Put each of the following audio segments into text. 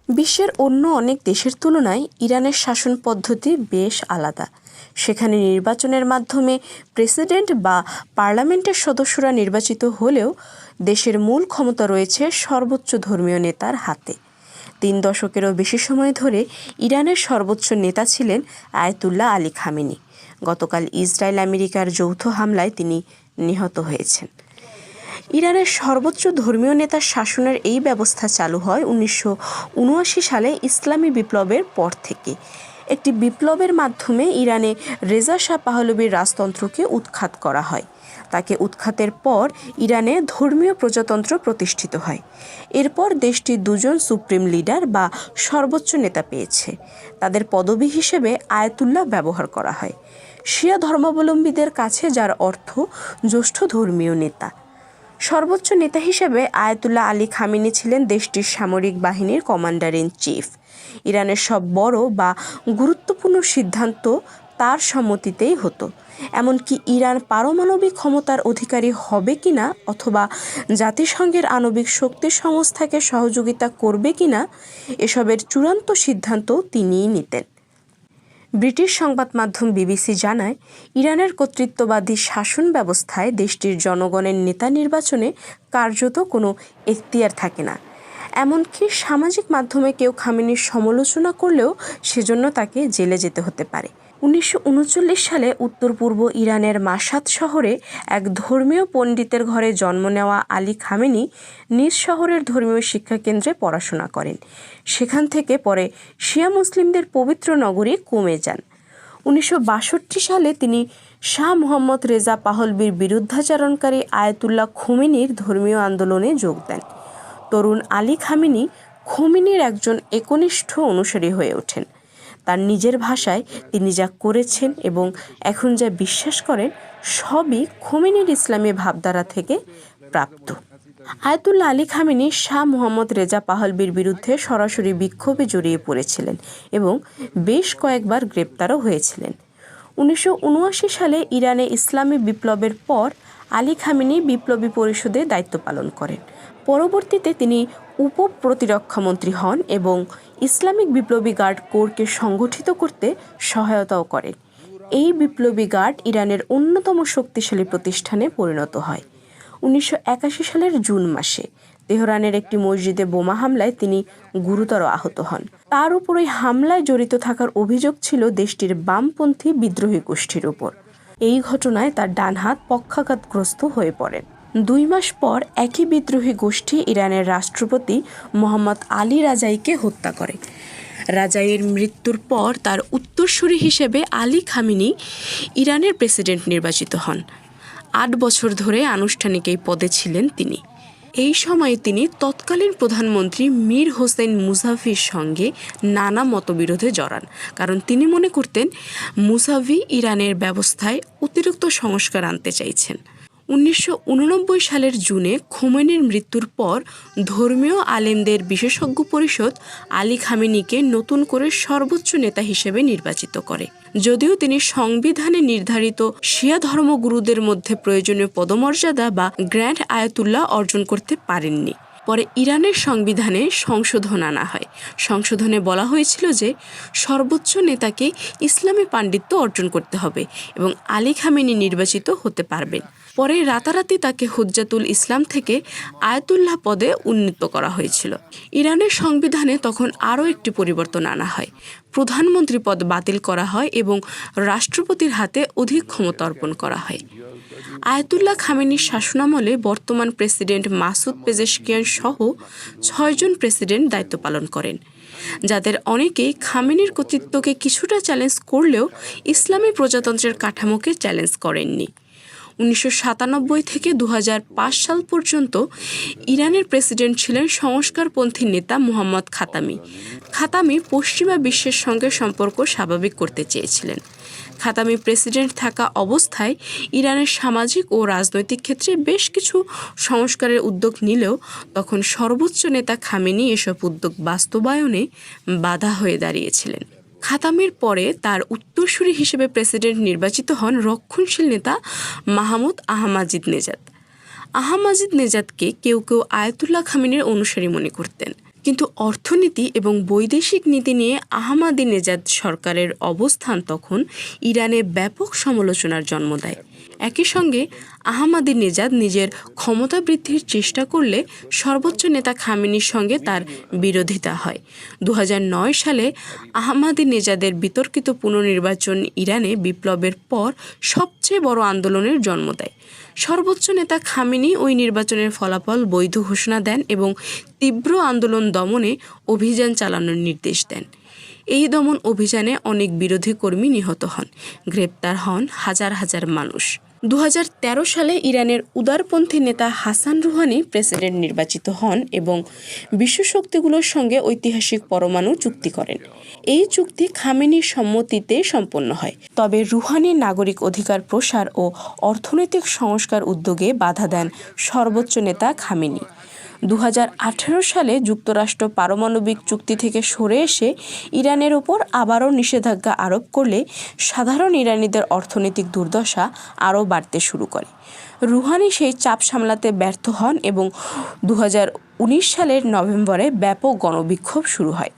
বিশ্বের অন্য অনেক দেশের তুলনায় ইরানের শাসন পদ্ধতি বেশ আলাদা। সেখানে নির্বাচনের মাধ্যমে প্রেসিডেন্ট বা পার্লামেন্টের সদস্যরা নির্বাচিত হলেও দেশের মূল ক্ষমতা রয়েছে সর্বোচ্চ ধর্মীয় নেতার হাতে। 3 দশকেরও বেশি সময় ধরে ইরানের সর্বোচ্চ নেতা ছিলেন আয়াতুল্লাহ আলী খামেনি। গতকাল ইসরায়েল আমেরিকার যৌথ হামলায় তিনি নিহত হয়েছেন। ইরানের সর্বোচ্চ ধর্মীয় নেতার শাসনের এই ব্যবস্থা চালু হয় 1979 সালে ইসলামী বিপ্লবের পর থেকে। একটি বিপ্লবের মাধ্যমে ইরানে রেজা শাহ পাহলভীর রাজতন্ত্রকে উৎখাত করা হয়। তাকে উৎখাতের পর ইরানে ধর্মীয় প্রজাতন্ত্র প্রতিষ্ঠিত হয়। এরপর দেশটি 2 জন সুপ্রিম লিডার বা সর্বোচ্চ নেতা পেয়েছে। তাদের পদবি হিসেবে আয়াতুল্লাহ ব্যবহার করা হয়। শিয়া ধর্মাবলম্বীদের কাছে যার অর্থ জ্যেষ্ঠ ধর্মীয় নেতা। সর্বোচ্চ নেতা হিসেবে আয়াতুল্লাহ আলী খামেনি ছিলেন দেশটির সামরিক বাহিনীর কমান্ডার ইন চিফ। ইরানের সব বড় বা গুরুত্বপূর্ণ সিদ্ধান্ত তার সম্মতিতেই হতো। এমনকি ইরান পারমাণবিক ক্ষমতার অধিকারী হবে কিনা অথবা জাতিসংঘের আণবিক শক্তি সংস্থাকে সহযোগিতা করবে কিনা এসবের চূড়ান্ত সিদ্ধান্ত তিনিই নিতেন। ব্রিটিশ সংবাদ মাধ্যম বিবিসি জানায়, ইরানের কর্তৃত্ববাদী শাসন ব্যবস্থায় দেশটির জনগণের নেতা নির্বাচনে কার্যত কোনো এখতিয়ার থাকে না। এমনকি সামাজিক মাধ্যমে কেউ খামেনির সমালোচনা করলেও সেজন্য তাকে জেলে যেতে হতে পারে। 1939 সালে উত্তর পূর্ব ইরানের মাশাদ শহরে এক ধর্মীয় পণ্ডিতের ঘরে জন্ম নেওয়া আলী খামেনি নিজ শহরের ধর্মীয় শিক্ষা কেন্দ্রে পড়াশোনা করেন। সেখান থেকে পরে শিয়া মুসলিমদের পবিত্র নগরী কুমে যান। 1962 সালে তিনি শাহ মোহাম্মদ রেজা পাহলভীর বিরুদ্ধাচারণকারী আয়াতুল্লাহ খোমেনির ধর্মীয় আন্দোলনে যোগ দেন। তরুণ আলী খামেনি খোমেনির একজন একনিষ্ঠ অনুসারী হয়ে ওঠেন। তার নিজের ভাষায় তিনি যা করেছেন এবং এখন যা বিশ্বাস করেন সবই খোমেনির ইসলামী ভাবধারা থেকে প্রাপ্ত। Ayatollah Ali Khamenei Shah Mohammad Reza পাহলভীর বিরুদ্ধে সরাসরি বিক্ষোভে জড়িয়ে পড়েছিলেন এবং বেশ কয়েকবার গ্রেপ্তারও হয়েছিলেন। 1979 সালে ইরানে ইসলামী বিপ্লবের পর আলী খামেনি বিপ্লবী পরিষদে দায়িত্ব পালন করেন। পরবর্তীতে তিনি উপ-প্রতিরক্ষামন্ত্রী হন এবং ইসলামিক বিপ্লবী গার্ড কোরকে সংগঠিত করতে সহায়তাও করেন। এই বিপ্লবী গার্ড ইরানের অন্যতম শক্তিশালী প্রতিষ্ঠানে পরিণত হয়। 1981 সালের জুন মাসে তেহরানের একটি মসজিদে বোমা হামলায় তিনি গুরুতর আহত হন। তার উপর ওই হামলায় জড়িত থাকার অভিযোগ ছিল দেশটির বামপন্থী বিদ্রোহী গোষ্ঠীর উপর। এই ঘটনায় তার ডান হাত পক্ষাঘাতগ্রস্ত হয়ে পড়েন। 2 মাস পর একই বিদ্রোহী গোষ্ঠী ইরানের রাষ্ট্রপতি মোহাম্মদ আলী রাজাইকে হত্যা করে। রাজাইয়ের মৃত্যুর পর তার উত্তরসূরি হিসেবে আলী খামেনি ইরানের প্রেসিডেন্ট নির্বাচিত হন। 8 বছর ধরে আনুষ্ঠানিক এই পদে ছিলেন তিনি। এই সময়ে তিনি তৎকালীন প্রধানমন্ত্রী মীর হোসেন মুসাভির সঙ্গে নানা মতবিরোধে জড়ান, কারণ তিনি মনে করতেন মুসাভি ইরানের ব্যবস্থায় অতিরিক্ত সংস্কার আনতে চাইছেন। 1989 সালের জুনে খোমেনির মৃত্যুর পর ধর্মীয় আলেমদের বিশেষজ্ঞ পরিষদ আলী খামেনিকে নতুন করে সর্বোচ্চ নেতা হিসেবে নির্বাচিত করে। যদিও তিনি সংবিধানে নির্ধারিত শিয়া ধর্মগুরুদের মধ্যে প্রয়োজনীয় পদমর্যাদা বা গ্র্যান্ড আয়াতুল্লাহ অর্জন করতে পারেননি। পরে ইরানের সংবিধানে সংশোধন আনা হয়। সংশোধনে বলা হয়েছিল যে সর্বোচ্চ নেতাকে ইসলামী পাণ্ডিত্য অর্জন করতে হবে এবং আলী খামেনি নির্বাচিত হতে পারবেন। পরে রাতারাতি তাকে হুজ্জাতুল ইসলাম থেকে আয়াতুল্লাহ পদে উন্নীত করা হয়েছিল। ইরানের সংবিধানে তখন আরও একটি পরিবর্তন আনা হয়। প্রধানমন্ত্রী পদ বাতিল করা হয় এবং রাষ্ট্রপতির হাতে অধিক ক্ষমতা অর্পণ করা হয়। আয়াতুল্লাহ খামেনির শাসনামলে বর্তমান প্রেসিডেন্ট মাসুদ পেজেশকিয়ান সহ 6 জন প্রেসিডেন্ট দায়িত্ব পালন করেন, যাদের অনেকেই খামেনির কর্তৃত্বকে কিছুটা চ্যালেঞ্জ করলেও ইসলামী প্রজাতন্ত্রের কাঠামোকে চ্যালেঞ্জ করেননি। 1997 থেকে 2005 সাল পর্যন্ত ইরানের প্রেসিডেন্ট ছিলেন সংস্কারপন্থী নেতা মোহাম্মদ খাতামি। খাতামি পশ্চিমা বিশ্বের সঙ্গে সম্পর্ক স্বাভাবিক করতে চেয়েছিলেন। খাতামি প্রেসিডেন্ট থাকা অবস্থায় ইরানের সামাজিক ও রাজনৈতিক ক্ষেত্রে বেশ কিছু সংস্কারের উদ্যোগ নিলেও তখন সর্বোচ্চ নেতা খামেনি এসব উদ্যোগ বাস্তবায়নে বাধা হয়ে দাঁড়িয়েছিলেন। খাতামির পরে তার উত্তরসূরি হিসেবে প্রেসিডেন্ট নির্বাচিত হন রক্ষণশীল নেতা মাহমুদ আহমাদিনেজাদ। আহমাদিনেজাদকে কেউ কেউ আয়াতুল্লাহ খামেনির অনুসারী মনে করতেন, কিন্তু অর্থনীতি এবং বৈদেশিক নীতি নিয়ে আহমাদিনেজাদ সরকারের অবস্থান তখন ইরানে ব্যাপক সমালোচনার জন্ম দেয়। একই সঙ্গে আহমাদিনেজাদ নিজের ক্ষমতা বৃদ্ধির চেষ্টা করলে সর্বোচ্চ নেতা খামেনির সঙ্গে তার বিরোধিতা হয়। 2009 সালে আহমাদিনেজাদের বিতর্কিত পুনর্নির্বাচন ইরানে বিপ্লবের পর সবচেয়ে বড় আন্দোলনের জন্ম দেয়। সর্বোচ্চ নেতা খামেনি ওই নির্বাচনের ফলাফল বৈধ ঘোষণা দেন এবং তীব্র আন্দোলন দমনে অভিযান চালানোর নির্দেশ দেন। এই দমন অভিযানে অনেক বিরোধী কর্মী নিহত হন, গ্রেপ্তার হন হাজার হাজার মানুষ। 2013 সালে ইরানের উদারপন্থী নেতা হাসান রুহানি প্রেসিডেন্ট নির্বাচিত হন এবং বিশ্বশক্তিগুলোর সঙ্গে ঐতিহাসিক পরমাণু চুক্তি করেন। এই চুক্তি খামেনির সম্মতিতে সম্পন্ন হয়। তবে রুহানি নাগরিক অধিকার প্রসার ও অর্থনৈতিক সংস্কার উদ্যোগে বাধা দেন সর্বোচ্চ নেতা খামেনি। 2018 সালে যুক্তরাষ্ট্র পারমাণবিক চুক্তি থেকে সরে এসে ইরানের ওপর আবারও নিষেধাজ্ঞা আরোপ করলে সাধারণ ইরানিদের অর্থনৈতিক দুর্দশা আরও বাড়তে শুরু করে। রুহানি সেই চাপ সামলাতে ব্যর্থ হন এবং 2019 সালের নভেম্বরে ব্যাপক গণবিক্ষোভ শুরু হয়।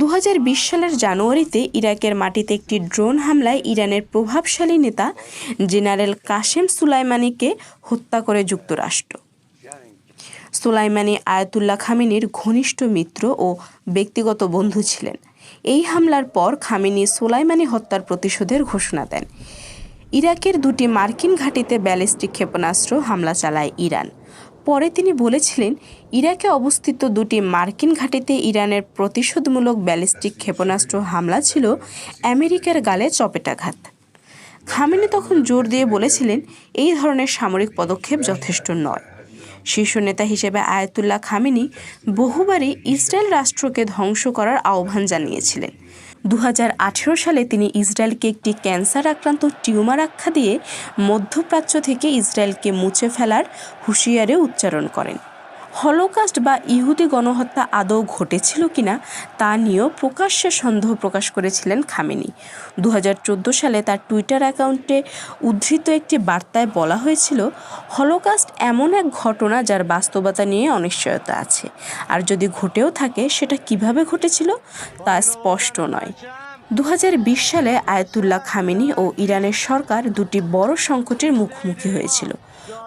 2020 সালের জানুয়ারিতে ইরাকের মাটিতে একটি ড্রোন হামলায় ইরানের প্রভাবশালী নেতা জেনারেল কাশেম সুলাইমানিকে হত্যা করে যুক্তরাষ্ট্র। সুলাইমানি আয়াতুল্লাহ খামেনির ঘনিষ্ঠ মিত্র ও ব্যক্তিগত বন্ধু ছিলেন। এই হামলার পর খামেনি সুলাইমানি হত্যার প্রতিশোধের ঘোষণা দেন। ইরাকের 2টি মার্কিন ঘাঁটিতে ব্যালিস্টিক ক্ষেপণাস্ত্র হামলা চালায় ইরান। পরে তিনি বলেছিলেন, ইরাকে অবস্থিত 2টি মার্কিন ঘাঁটিতে ইরানের প্রতিশোধমূলক ব্যালিস্টিক ক্ষেপণাস্ত্র হামলা ছিল আমেরিকার গালে চপেটাঘাত। খামেনি তখন জোর দিয়ে বলেছিলেন, এই ধরনের সামরিক পদক্ষেপ যথেষ্ট নয়। শীর্ষ নেতা হিসেবে আয়াতুল্লাহ খামেনি বহুবারই ইসরায়েল রাষ্ট্রকে ধ্বংস করার আহ্বান জানিয়েছিলেন। 2018 সালে তিনি ইসরায়েলকে একটি ক্যান্সার আক্রান্ত টিউমার আখ্যা দিয়ে মধ্যপ্রাচ্য থেকে ইসরায়েলকে মুছে ফেলার হুঁশিয়ারি উচ্চারণ করেন। হলোকাস্ট বা ইহুদি গণহত্যা আদৌ ঘটেছিল কিনা তা নিয়েও প্রকাশ্যে সন্দেহ প্রকাশ করেছিলেন খামেনি। 2014 সালে তার টুইটার অ্যাকাউন্টে উদ্ধৃত একটি বার্তায় বলা হয়েছিল, হলোকাস্ট এমন এক ঘটনা যার বাস্তবতা নিয়ে অনিশ্চয়তা আছে, আর যদি ঘটেও থাকে সেটা কিভাবে ঘটেছিল তা স্পষ্ট নয়। 2020 সালে আয়াতুল্লাহ খামেনি ও ইরানের সরকার 2টি বড় সংকটের মুখোমুখি হয়েছিল।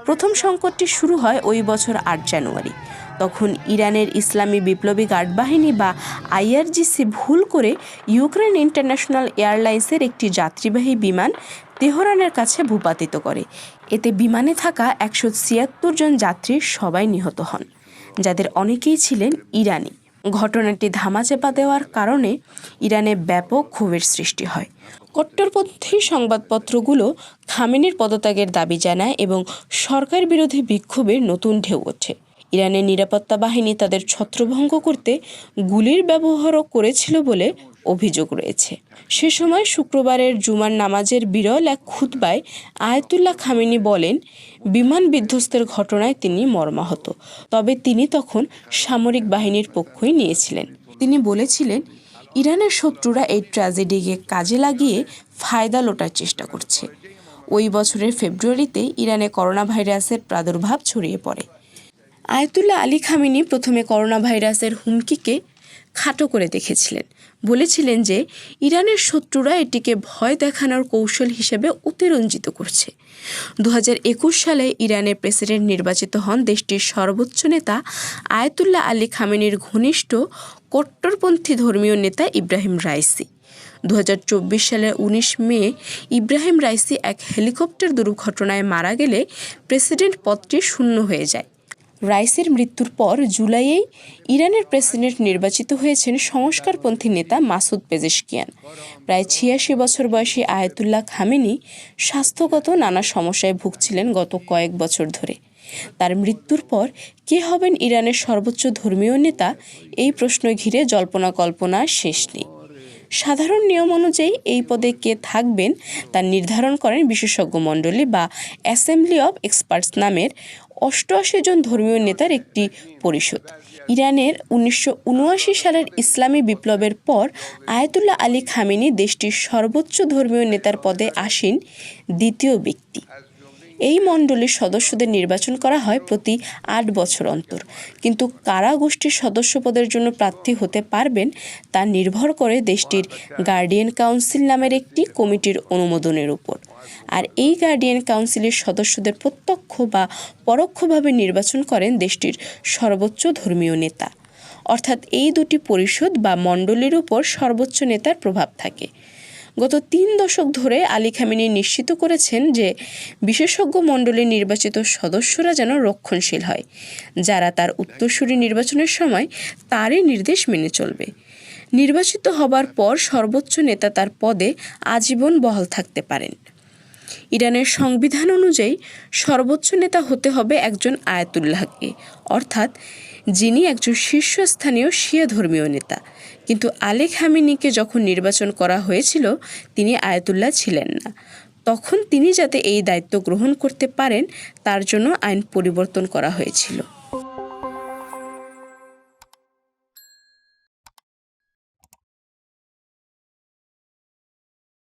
প্রথম সংকটটি শুরু হয় ওই বছর 8 জানুয়ারি। তখন ইরানের ইসলামী বিপ্লবী গার্ড বাহিনী বা আইআরজিসি ভুল করে ইউক্রেন ইন্টারন্যাশনাল এয়ারলাইন্সের একটি যাত্রীবাহী বিমান তেহরানের কাছে ভূপাতিত করে। এতে বিমানে থাকা 176 জন যাত্রী সবাই নিহত হন, যাদের অনেকেই ছিলেন ইরানি। ঘটনাটি ধামাচাপা দেওয়ার কারণে ইরানে ব্যাপক ক্ষোভের সৃষ্টি হয়। কট্টরপন্থী সংবাদপত্রগুলো খামেনির পদত্যাগের দাবি জানায় এবং সরকার বিরোধী বিক্ষোভের নতুন ঢেউ ওঠে। ইরানের নিরাপত্তা বাহিনী তাদের ছত্রভঙ্গ করতে গুলির ব্যবহারও করেছিল বলে অভিযোগ রয়েছে। সে সময় শুক্রবারের জুমার নামাজের বিরল এক খুতবায় আয়াতুল্লাহ খামেনি বলেন, বিমান বিধ্বস্তের ঘটনায় তিনি মর্মাহত, তবে তিনি তখন সামরিক বাহিনীর পক্ষই নিয়েছিলেন। তিনি বলেছিলেন, ইরানের শত্রুরা এই ট্র্যাজেডিকে কাজে লাগিয়ে ফায়দা লোটার চেষ্টা করছে। ওই বছরের ফেব্রুয়ারিতে ইরানে করোনা ভাইরাসের প্রাদুর্ভাব ছড়িয়ে পড়ে। আয়াতুল্লাহ আলী খামেনি প্রথমে করোনা ভাইরাসের হুমকিকে খাটো করে দেখেছিলেন, বলেছিলেন যে ইরানের শত্রুরা এটিকে ভয় দেখানোর কৌশল হিসেবে অতিরঞ্জিত করছে। 2021 সালে ইরানের প্রেসিডেন্ট নির্বাচিত হন দেশটির সর্বোচ্চ নেতা আয়াতুল্লাহ আলী খামেনির ঘনিষ্ঠ কট্টরপন্থী ধর্মীয় নেতা ইব্রাহিম রাইসি। 2024 সালের 19 মে ইব্রাহিম রাইসি এক হেলিকপ্টার দুর্ঘটনায় মারা গেলে প্রেসিডেন্ট পদটি শূন্য হয়ে যায়। রাইসির মৃত্যুর পর জুলাইয়েই ইরানের প্রেসিডেন্ট নির্বাচিত হয়েছেন সংস্কারপন্থী নেতা মাসুদ পেজেশকিয়ান। প্রায় 86 বছর বয়সী আয়াতুল্লাহ খামেনি স্বাস্থ্যগত নানা সমস্যায় ভুগছিলেন গত কয়েক বছর ধরে। তার মৃত্যুর পর কে হবেন ইরানের সর্বোচ্চ ধর্মীয় নেতা, এই প্রশ্ন ঘিরে জল্পনা কল্পনা শেষ নেই। সাধারণ নিয়ম অনুযায়ী এই পদে কে থাকবেন তা নির্ধারণ করেন বিশেষজ্ঞ মণ্ডলী বা অ্যাসেম্বলি অব এক্সপার্টস নামের 88 জন ধর্মীয় নেতার একটি পরিষদ। ইরানের 1979 সালের ইসলামী বিপ্লবের পর আয়াতুল্লাহ আলী খামেনি দেশটির সর্বোচ্চ ধর্মীয় নেতার পদে আসীন দ্বিতীয় ব্যক্তি। এই মণ্ডলীর সদস্যদের নির্বাচন করা হয় প্রতি ৮ বছর অন্তর, কিন্তু কারা গোষ্ঠীর সদস্য পদের জন্য প্রার্থী হতে পারবেন তা নির্ভর করে দেশটির গার্ডিয়ান কাউন্সিল নামের একটি কমিটির অনুমোদনের উপর। আর এই গার্ডিয়ান কাউন্সিলের সদস্যদের প্রত্যক্ষ বা পরোক্ষভাবে নির্বাচন করেন দেশটির সর্বোচ্চ ধর্মীয় নেতা, অর্থাৎ এই দুটি পরিষদ বা মণ্ডলীর উপর সর্বোচ্চ নেতার প্রভাব থাকে। গত ৩ দশক ধরে আলী খামেনি নিশ্চিত করেছেন যে বিশেষজ্ঞ মণ্ডলীর নির্বাচিত সদস্যরা যেন রক্ষণশীল হয়, যারা তার উত্তরসূরি নির্বাচনের সময় তারই নির্দেশ মেনে চলবে। নির্বাচিত হবার পর সর্বোচ্চ নেতা তার পদে আজীবন বহাল থাকতে পারেন। ইরানের সংবিধান অনুযায়ী সর্বোচ্চ নেতা হতে হবে একজন আয়াতুল্লাহকে, অর্থাৎ যিনি একজন শীর্ষস্থানীয় শিয়া ধর্মীয় নেতা। কিন্তু আলী খামেনিকে যখন নির্বাচন করা হয়েছিল তিনি আয়াতুল্লাহ ছিলেন না। তখন তিনি যাতে এই দায়িত্ব গ্রহণ করতে পারেন তার জন্য আইন পরিবর্তন করা হয়েছিল।